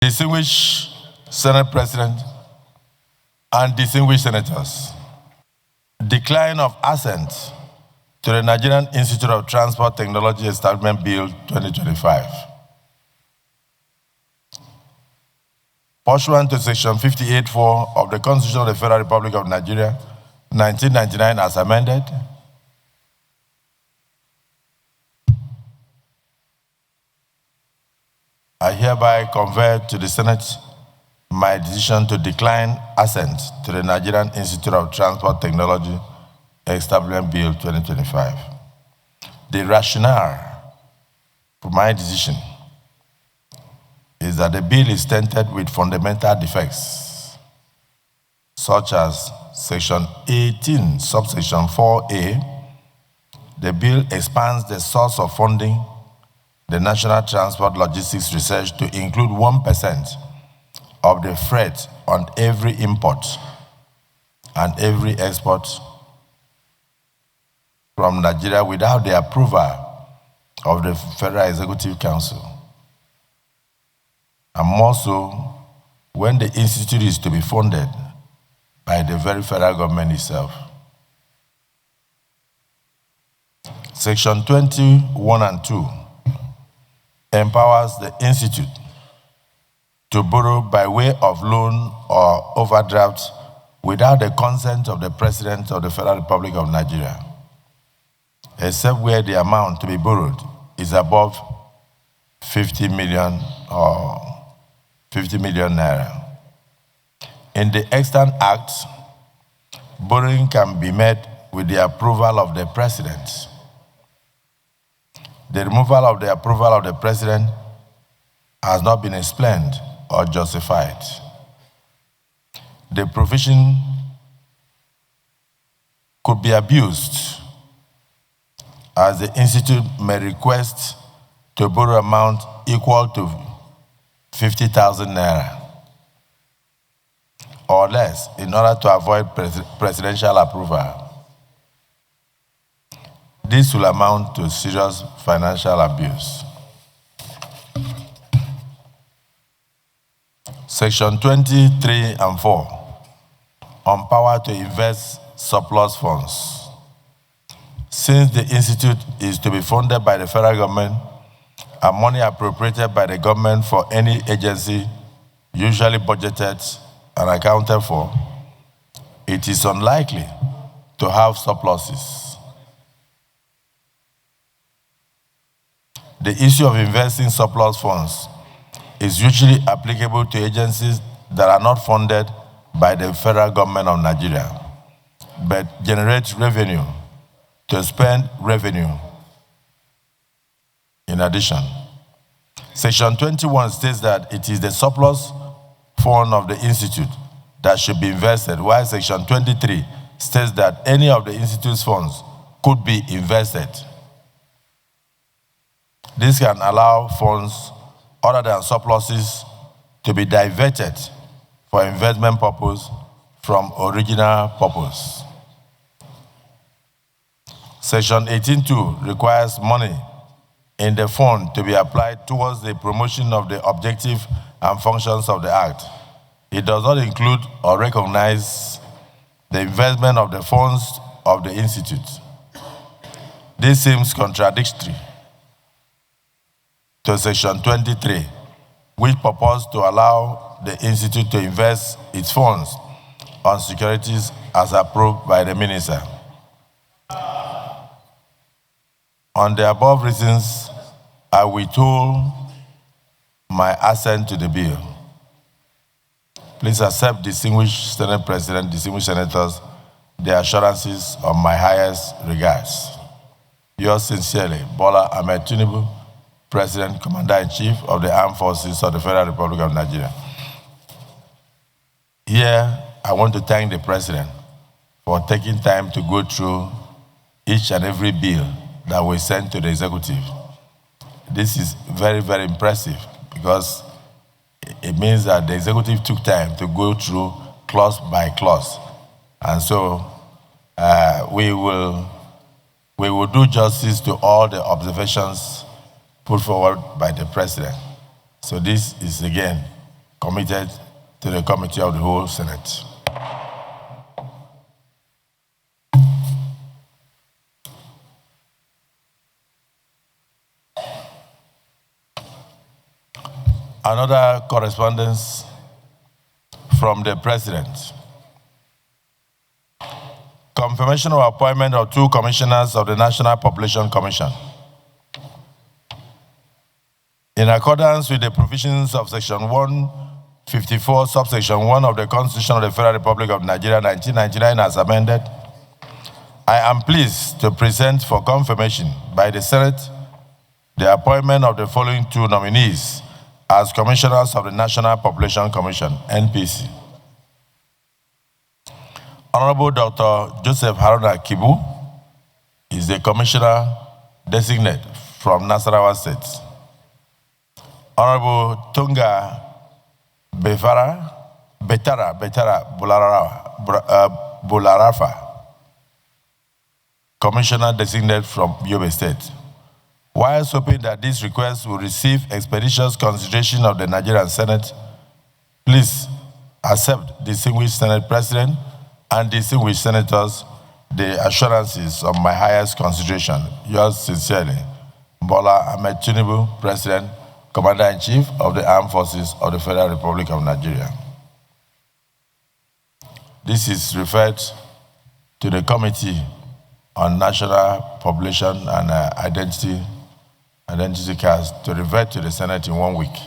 Distinguished Senate President and distinguished senators, decline of assent to the Nigerian Institute of Transport Technology Establishment Bill 2025. Pursuant to Section 58(4) of the Constitution of the Federal Republic of Nigeria, 1999 as amended, I hereby convey to the Senate my decision to decline assent to the Nigerian Institute of Transport Technology Establishment Bill 2025. The rationale for my decision is that the bill is tainted with fundamental defects, such as Section 18, subsection 4A. The bill expands the source of funding the National Transport Logistics Research to include 1% of the freight on every import and every export from Nigeria without the approval of the Federal Executive Council. And more so, when the institute is to be funded by the very federal government itself. Section 21 and 2 empowers the institute to borrow by way of loan or overdraft without the consent of the President of the Federal Republic of Nigeria, except where the amount to be borrowed is above 50 million or 50 million naira. In the Extant Act, borrowing can be made with the approval of the President. The removal of the approval of the President has not been explained or justified. The provision could be abused, as the institute may request to borrow amount equal to 50,000 naira or less in order to avoid presidential approval. This will amount to serious financial abuse. Section 23 and 4, on power to invest surplus funds. Since the institute is to be funded by the federal government and money appropriated by the government for any agency usually budgeted and accounted for, it is unlikely to have surpluses. The issue of investing surplus funds is usually applicable to agencies that are not funded by the federal government of Nigeria, but generate revenue to spend revenue in addition. Section 21 states that it is the surplus fund of the institute that should be invested, while Section 23 states that any of the institute's funds could be invested. This can allow funds other than surpluses to be diverted for investment purpose from original purpose. Section 18.2 requires money in the fund to be applied towards the promotion of the objective and functions of the Act. It does not include or recognize the investment of the funds of the institute. This seems contradictory to Section 23, which purports to allow the institute to invest its funds on securities as approved by the minister. On the above reasons, I withhold my assent to the bill. Please accept, distinguished Senate President, distinguished senators, the assurances of my highest regards. Yours sincerely, Bola Ahmed Tinubu, President, Commander-in-Chief of the Armed Forces of the Federal Republic of Nigeria. Here, I want to thank the President for taking time to go through each and every bill that we sent to the executive. This is very, very impressive because it means that the executive took time to go through clause by clause. And so we will do justice to all the observations put forward by the President. So this is, again, committed to the Committee of the Whole Senate. Another correspondence from the President. Confirmation of appointment of 2 commissioners of the National Population Commission. In accordance with the provisions of Section 154, subsection 1 of the Constitution of the Federal Republic of Nigeria, 1999, as amended, I am pleased to present for confirmation by the Senate the appointment of the following 2 nominees as commissioners of the National Population Commission, NPC. Honorable Dr. Joseph Haruna Kibu is the commissioner designate from Nasarawa State. Honorable Tunga Betara Bularafa, commissioner designate from Yobe State. Whilst hoping that this request will receive expeditious consideration of the Nigerian Senate, please accept, distinguished Senate President and distinguished senators, the assurances of my highest consideration. Yours sincerely, Bola Ahmed Tinubu, President, Commander-in-Chief of the Armed Forces of the Federal Republic of Nigeria. This is referred to the Committee on National Population and Identity Cards to revert to the Senate in 1 week.